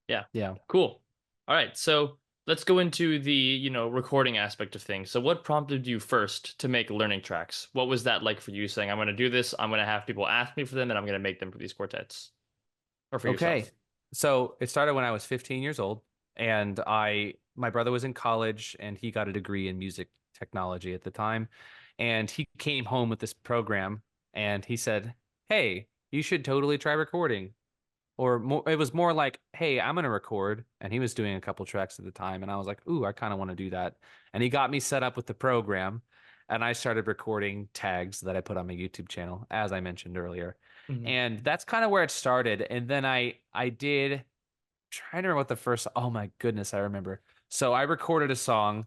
Yeah. yeah. Cool. All right. So let's go into the, recording aspect of things. So what prompted you first to make learning tracks? What was that like for you saying, I'm going to do this, I'm going to have people ask me for them, and I'm going to make them for these quartets or for Okay. yourself? So it started when I was 15 years old, and my brother was in college and he got a degree in music technology at the time. And he came home with this program and he said, hey, you should totally try recording. Or more, it was more like, hey, I'm gonna record. And he was doing a couple tracks at the time, and I was like, ooh, I kind of want to do that. And he got me set up with the program, and I started recording tags that I put on my YouTube channel, as I mentioned earlier. Hmm. And that's kind of where it started. And then I did trying to remember what the first, oh my goodness, I remember. So I recorded a song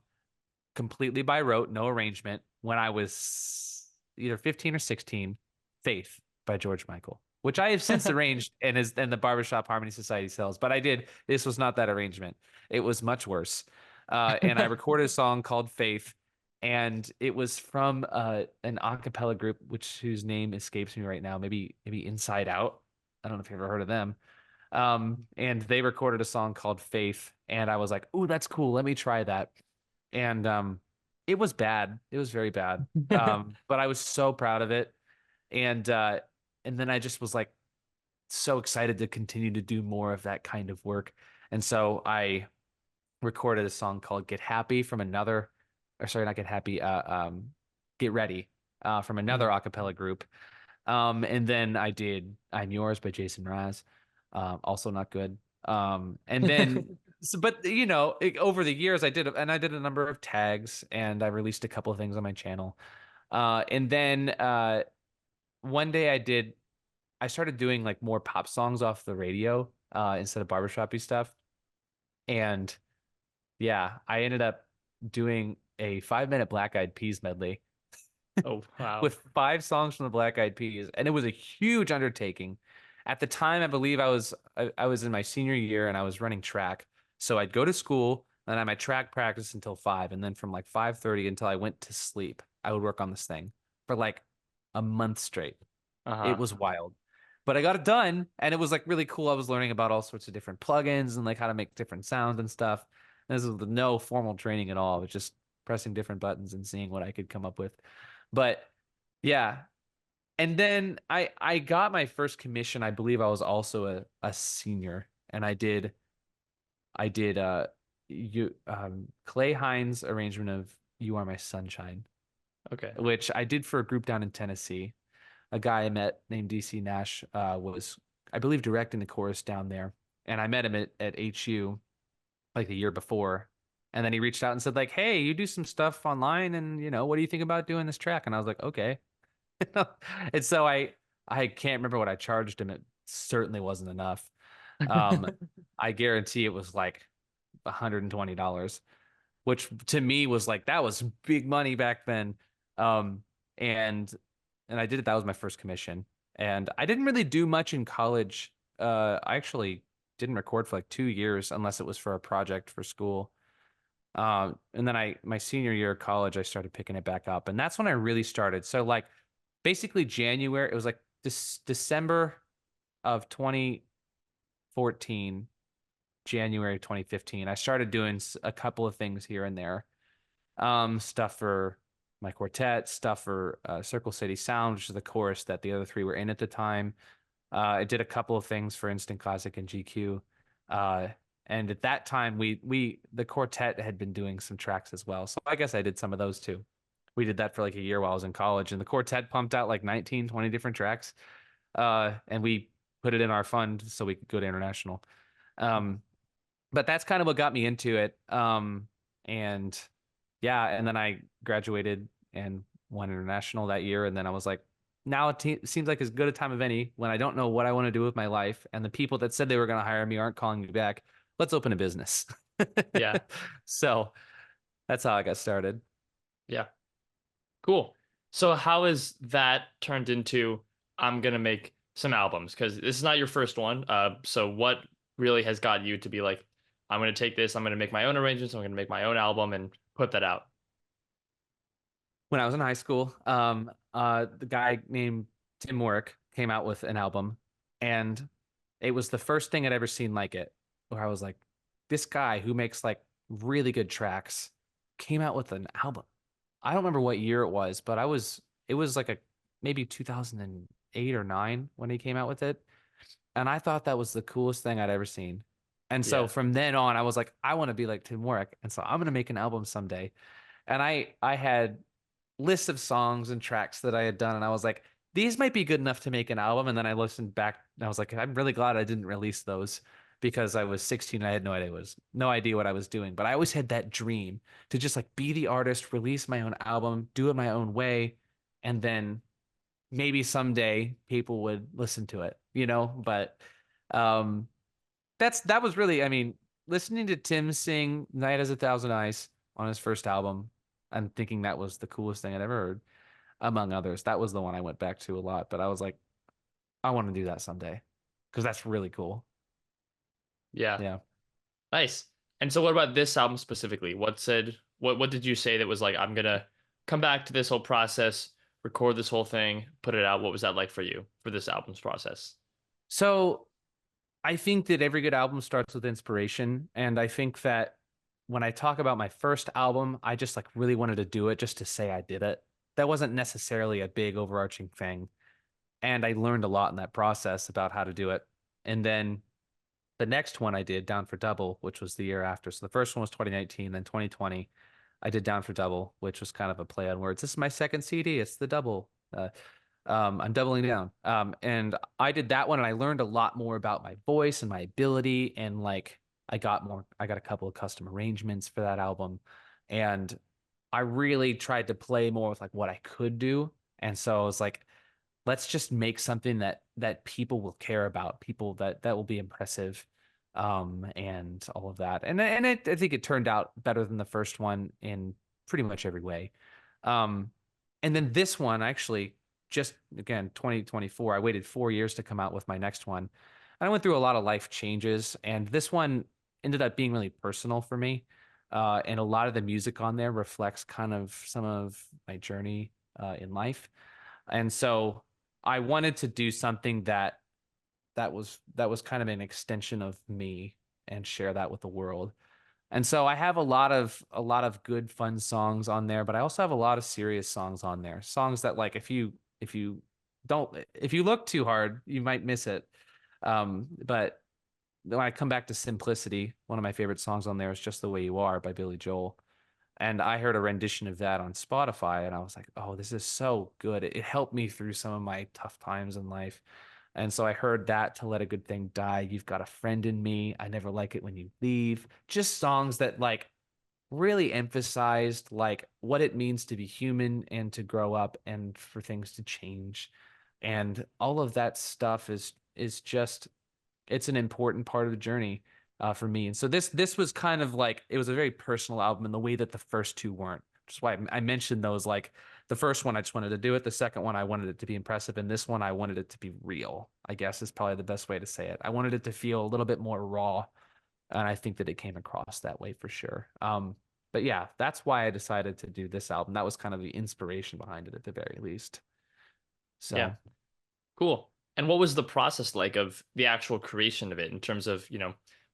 completely by rote, no arrangement, when I was either 15 or 16, Faith by George Michael, which I have since arranged and is and the Barbershop Harmony Society sells. But this was not that arrangement. It was much worse. And I recorded a song called Faith, and it was from an a cappella group, whose name escapes me right now. Maybe Inside Out. I don't know if you've ever heard of them. And they recorded a song called Faith, and I was like, "Ooh, that's cool. Let me try that." And it was bad. It was very bad. But I was so proud of it. And then I just was like so excited to continue to do more of that kind of work. And so I recorded a song called Get Happy from another, or sorry, not Get Happy, Get Ready, from another a cappella group. And then I did I'm Yours by Jason Mraz. Also not good. And then but over the years I did a number of tags, and I released a couple of things on my channel. And then one day I started doing like more pop songs off the radio instead of barbershoppy stuff. And yeah, I ended up doing a 5-minute Black Eyed Peas medley Oh, wow. with 5 songs from the Black Eyed Peas, and it was a huge undertaking. At the time, I believe I was in my senior year and I was running track. So I'd go to school And I had my track practice until 5, and then from like 5:30 until I went to sleep, I would work on this thing for like a month straight. It Uh-huh. was wild. But I got it done, and it was like really cool. I was learning about all sorts of different plugins and like how to make different sounds and stuff. And this was no formal training at all. It was just pressing different buttons and seeing what I could come up with. But yeah. And then I got my first commission. I believe I was also a senior, and I did Clay Hines' arrangement of "You Are My Sunshine," Okay. which I did for a group down in Tennessee. A guy I met named DC Nash was, I believe, directing the chorus down there, and I met him at HU like the year before, and then he reached out and said like, "Hey, you do some stuff online, and what do you think about doing this track?" And I was like, "Okay." And so I can't remember what I charged him. It certainly wasn't enough. Um, I guarantee it was like $120, which to me was like that was big money back then. Um, and and I did it. That was my first commission, and I didn't really do much in college. I actually didn't record for like 2 years unless it was for a project for school. And then my senior year of college, I started picking it back up, and that's when I really started. So like basically January, it was like this December of 2014, January 2015. I started doing a couple of things here and there. Stuff for my quartet, stuff for Circle City Sound, which is the chorus that the other three were in at the time. I did a couple of things for Instant Classic and GQ. Uh, and at that time, the quartet had been doing some tracks as well. So I guess I did some of those too. We did that for like a year while I was in college, and the quartet pumped out like 19, 20 different tracks. And we put it in our fund so we could go to international. But that's kind of what got me into it. And yeah, and then I graduated and went international that year. And then I was like, now it seems like as good a time of any when I don't know what I want to do with my life. And the people that said they were going to hire me aren't calling me back. Let's open a business. Yeah. So that's how I got started. Yeah. Cool. So how is that turned into I'm gonna make some albums? Because this is not your first one. So what really has got you to be like, I'm gonna take this, I'm gonna make my own arrangements, I'm gonna make my own album and put that out? When I was in high school, the guy named Tim Warwick came out with an album, and it was the first thing I'd ever seen like it, where I was like, this guy who makes like really good tracks came out with an album. I don't remember what year it was, but it was like a maybe 2008 or 9 when he came out with it. And I thought that was the coolest thing I'd ever seen. And so Yeah. from then on, I was like, I want to be like Tim Warwick. And so I'm going to make an album someday. And I had lists of songs and tracks that I had done, and I was like, these might be good enough to make an album. And then I listened back and I was like, I'm really glad I didn't release those because I was 16 and I had no idea what I was doing. But I always had that dream to just like be the artist, release my own album, do it my own way, and then maybe someday people would listen to it. But um that was really, I mean, listening to Tim sing Night as a Thousand Eyes on his first album, I'm thinking that was the coolest thing I'd ever heard, among others. That was the one I went back to a lot, but I was like, I want to do that someday because that's really cool. Yeah. Yeah. Nice. And so what about this album specifically? What did you say that was like, I'm gonna come back to this whole process, record this whole thing, put it out? What was that like for you for this album's process? So I think that every good album starts with inspiration. And I think that when I talk about my first album, I just like really wanted to do it just to say I did it. That wasn't necessarily a big overarching thing. And I learned a lot in that process about how to do it. And then the next one I did, Down for Double, which was the year after. So the first one was 2019, then 2020, I did Down for Double, which was kind of a play on words. This is my second CD. It's the double. I'm doubling down. And I did that one, and I learned a lot more about my voice and my ability. And like, I got a couple of custom arrangements for that album. And I really tried to play more with like what I could do. And so I was like, let's just make something that people will care about, people that will be impressive, and all of that. I think it turned out better than the first one in pretty much every way. And then this one actually just again 2024. I waited 4 years to come out with my next one. And I went through a lot of life changes, and this one ended up being really personal for me. and a lot of the music on there reflects kind of some of my journey in life. And so I wanted to do something that was kind of an extension of me and share that with the world. And so I have a lot of good fun songs on there, but I also have a lot of serious songs on there. Songs that like if you look too hard, you might miss it. But when I come back to Simplicity, one of my favorite songs on there is Just the Way You Are by Billy Joel. And I heard a rendition of that on Spotify, and I was like, oh, this is so good. It helped me through some of my tough times in life. And so I heard that, To Let a Good Thing Die, You've Got a Friend in Me, I Never Like It When You Leave. Just songs that like really emphasized like what it means to be human and to grow up and for things to change. And all of that stuff is just it's an important part of the journey for me. And so this was kind of like it was a very personal album in the way that the first two weren't. Which is why I mentioned those. Like the first one, I just wanted to do it. The second one, I wanted it to be impressive, and this one, I wanted it to be real. I guess is probably the best way to say it. I wanted it to feel a little bit more raw, and I think that it came across that way for sure. But yeah, that's why I decided to do this album. That was kind of the inspiration behind it, at the very least. So Yeah. Cool. And what was the process like of the actual creation of it in terms of,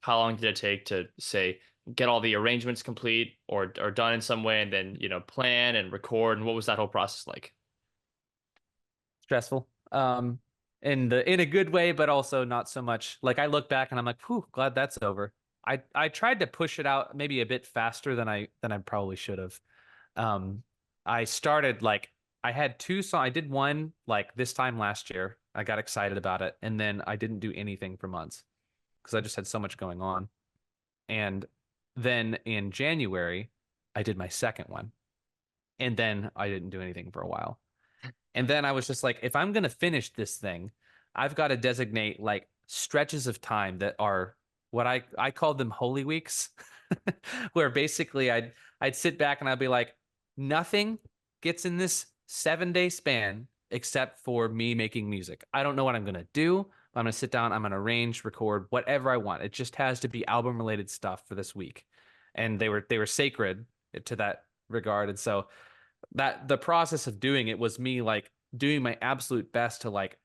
how long did it take to say get all the arrangements complete or done in some way and then, plan and record, and what was that whole process like? stressful. In a good way, but also not so much. Like I look back and I'm like, whew, glad that's over. I tried to push it out maybe a bit faster than I probably should have. Um, I started like I had two songs. I did one like this time last year. I got excited about it, and then I didn't do anything for months because I just had so much going on. And then in January, I did my second one, and then I didn't do anything for a while. And then I was just like, if I'm gonna finish this thing, I've got to designate like stretches of time that are what I called them holy weeks, where basically I'd sit back and I'd be like, nothing gets in this 7 day span except for me making music. I don't know what I'm gonna do. I'm gonna sit down, I'm gonna arrange, record, whatever I want. It just has to be album related stuff for this week. And they were sacred to that regard. And so that the process of doing it was me like doing my absolute best to like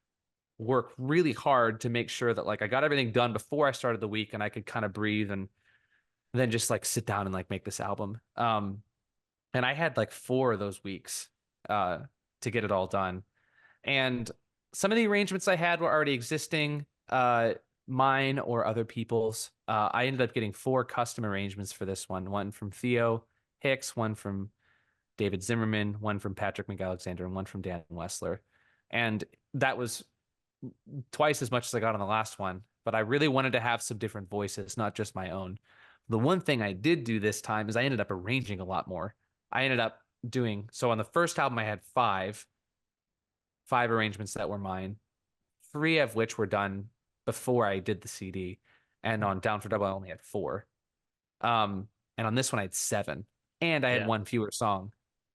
work really hard to make sure that like I got everything done before I started the week and I could kind of breathe and then just like sit down and like make this album. And I had like 4 of those weeks to get it all done. And some of the arrangements I had were already existing, mine or other people's. I ended up getting 4 custom arrangements for this one from Theo Hicks, one from David Zimmerman, one from Patrick McAlexander, and one from Dan Wessler. And that was twice as much as I got on the last one, but I really wanted to have some different voices, not just my own. The one thing I did do this time is I ended up arranging a lot more. I ended up doing, so on the first album, I had five arrangements that were mine, 3 of which were done before I did the CD. And on Down for Double, I only had 4. And on this one, I had 7. And I had 1 fewer song.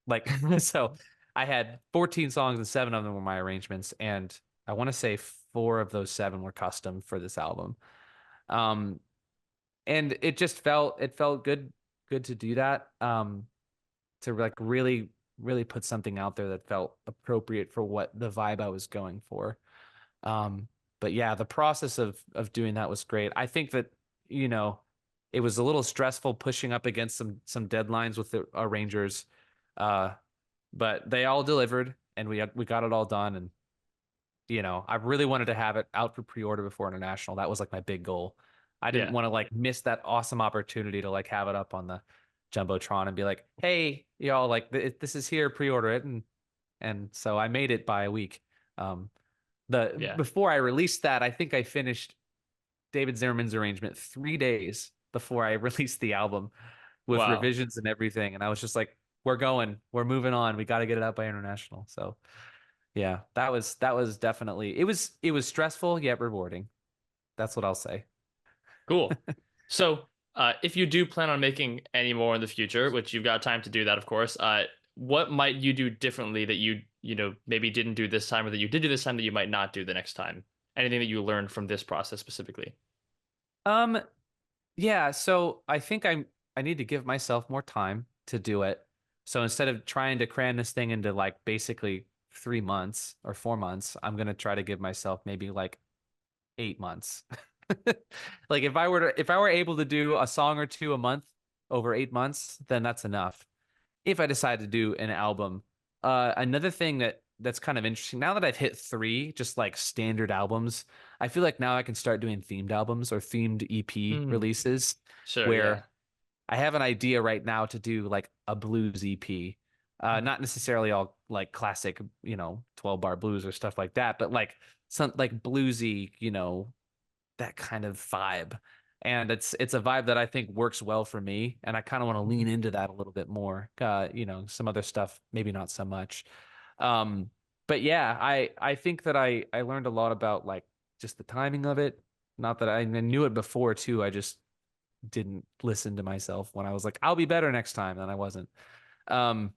Like, so I had 14 songs and 7 of them were my arrangements. And I want to say 4 of those 7 were custom for this album. And it just felt good to do that. To like really put something out there that felt appropriate for what the vibe I was going for. But yeah, the process of doing that was great. I think that, it was a little stressful pushing up against some deadlines with the arrangers. But they all delivered and we got it all done. And, I really wanted to have it out for pre-order before International. That was like my big goal. I didn't want to like miss that awesome opportunity to like have it up on the Jumbotron and be like, hey, y'all, like this is here, pre-order it. And so I made it by a week. Before I released that, I think I finished David Zimmerman's arrangement 3 days before I released the album with revisions and everything. And I was just like, we're moving on. We got to get it out by International. So yeah, that was definitely, it was stressful yet rewarding. That's what I'll say. Cool. So if you do plan on making any more in the future, which you've got time to do that, of course, what might you do differently that you maybe didn't do this time, or that you did do this time that you might not do the next time? Anything that you learned from this process specifically? Yeah, so I think I need to give myself more time to do it. So instead of trying to cram this thing into like basically 3 months or 4 months, I'm gonna try to give myself maybe like 8 months. Like if I were able to do a song or two a month over 8 months, then that's enough. If I decide to do an album, another thing that's kind of interesting now that I've hit three, just like standard albums, I feel like now I can start doing themed albums or themed EP Mm, releases sure, yeah. where I have an idea right now to do like a blues EP. Not necessarily all like classic, 12 bar blues or stuff like that, but like some like bluesy, that kind of vibe. And it's a vibe that I think works well for me, and I kind of want to lean into that a little bit more. Some other stuff maybe not so much. Um, but yeah, I think that I learned a lot about like just the timing of it. Not that I knew it before too. I just didn't listen to myself when I was like, I'll be better next time, and I wasn't. Um,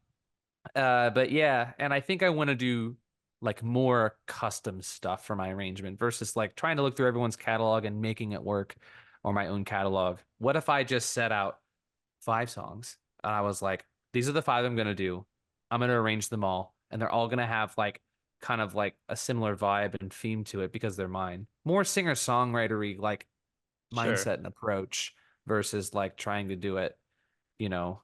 but yeah, and I think I want to do like more custom stuff for my arrangement versus like trying to look through everyone's catalog and making it work or my own catalog. What if I just set out 5 songs and I was like, these are the 5 I'm gonna do. I'm gonna arrange them all, and they're all gonna have like kind of like a similar vibe and theme to it because they're mine. More singer-songwritery like Sure. mindset and approach versus like trying to do it, you know.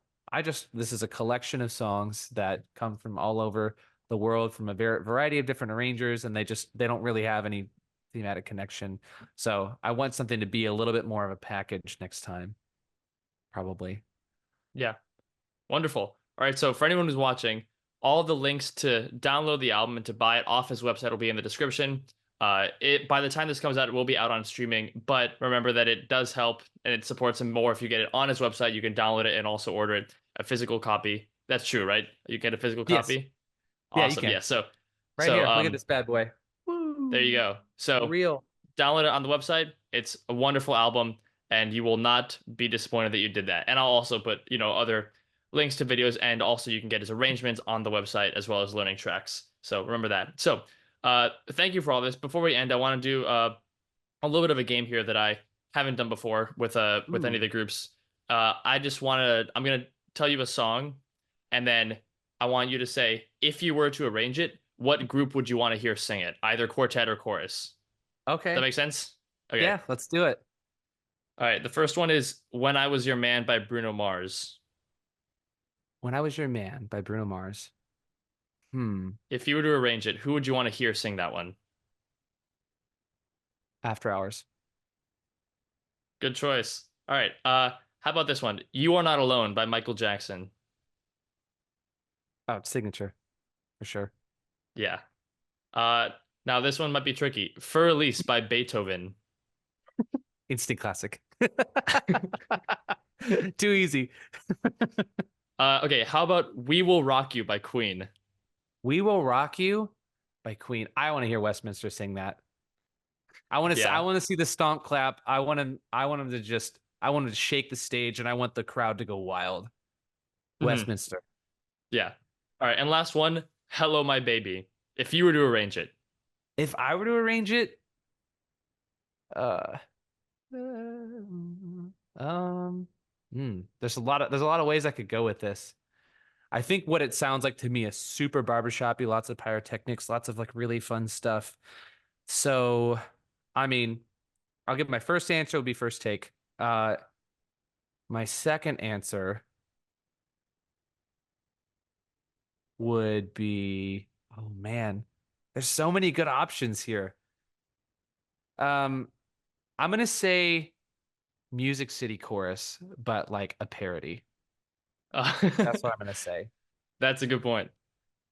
This is a collection of songs that come from all over the world from a variety of different arrangers, and they don't really have any thematic connection. So I want something to be a little bit more of a package next time, probably. Yeah. Wonderful. All right, so for anyone who's watching, all the links to download the album and to buy it off his website will be in the description. It by the time this comes out, it will be out on streaming, but remember that it does help and it supports him more if you get it on his website. You can download it and also order it a physical copy. That's true, right? You get a physical Yes. copy. Yeah, you Awesome. can. Yeah. So, Right here. Look at so this bad boy. there you Woo! go. For So real. download it on the website. It's a wonderful album, and you will not be disappointed that you did that. And I'll also put, other links to videos, and also you can get his arrangements on the website as well as learning tracks. So remember that. So, thank you for all this. Before we end, I want to do a little bit of a game here that I haven't done before with any of Ooh. the groups. I'm gonna tell you a song, and then I want you to say if you were to arrange it, what group would you want to hear sing it, either quartet or chorus? That Okay. make sense? Okay. Yeah, let's do it. All right. The first one is "When I Was Your Man" by Bruno Mars. When I Was Your Man by Bruno Mars. Hmm. If you were to arrange it, who would you want to hear sing that one? After Hours. Good choice. All right. How about this one? "You Are Not Alone" by Michael Jackson. Oh, signature for sure. Yeah. Uh, Now this one might be tricky. "Fur Elise" by Beethoven. Instant classic. Too easy. Okay. How about "We Will Rock You" by Queen? We Will Rock You by Queen. I want to hear Westminster sing that. I Yeah. want to see the stomp clap. I want him to just I want him to shake the stage, and I want the crowd to go wild. Hmm. Westminster. Yeah. All right. And last one, "Hello, My Baby." If you were to arrange it. If I were to arrange it, um, there's a lot of ways I could go with this. I think what it sounds like to me is super barbershoppy, lots of pyrotechnics, lots of like really fun stuff. So, I mean, I'll give my first answer will be first take. My second answer would be, oh man, there's so many good options here. Um, I'm gonna say Music City Chorus, but like a parody. Uh, That's what I'm gonna say. that's a good point.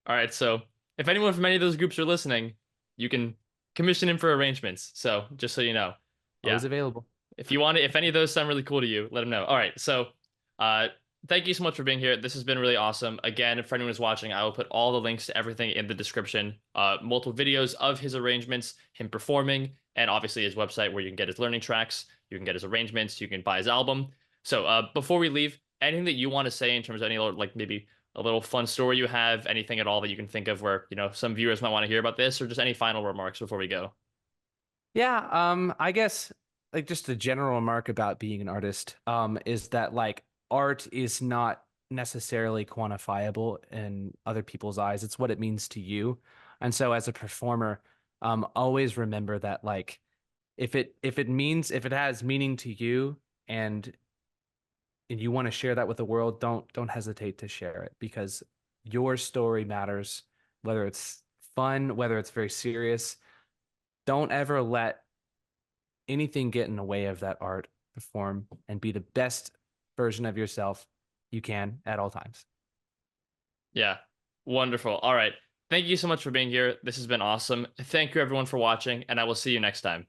All right, so if anyone from any of those groups are listening, you can commission him for arrangements. So just so you know, yeah, Always available. if any of those sound really cool to you, let him know. All right, so uh, thank you so much for being here. This has been really awesome. Again, for anyone who's watching, I will put all the links to everything in the description. Multiple videos of his arrangements, him performing, and obviously his website where you can get his learning tracks, you can get his arrangements, you can buy his album. So before we leave, anything that you want to say in terms of any like maybe a little fun story you have, anything at all that you can think of where, some viewers might want to hear about this, or just any final remarks before we go. Yeah, I guess like just a general remark about being an artist, is that like art is not necessarily quantifiable in other people's eyes. It's what it means to you. And so as a performer, always remember that, like, if it has meaning to you, and you want to share that with the world, don't hesitate to share it, because your story matters, whether it's fun, whether it's very serious. Don't ever let anything get in the way of that art. Perform and be the best version of yourself you can at all times. Yeah. Wonderful. All right. Thank you so much for being here. This has been awesome. Thank you everyone for watching, and I will see you next time.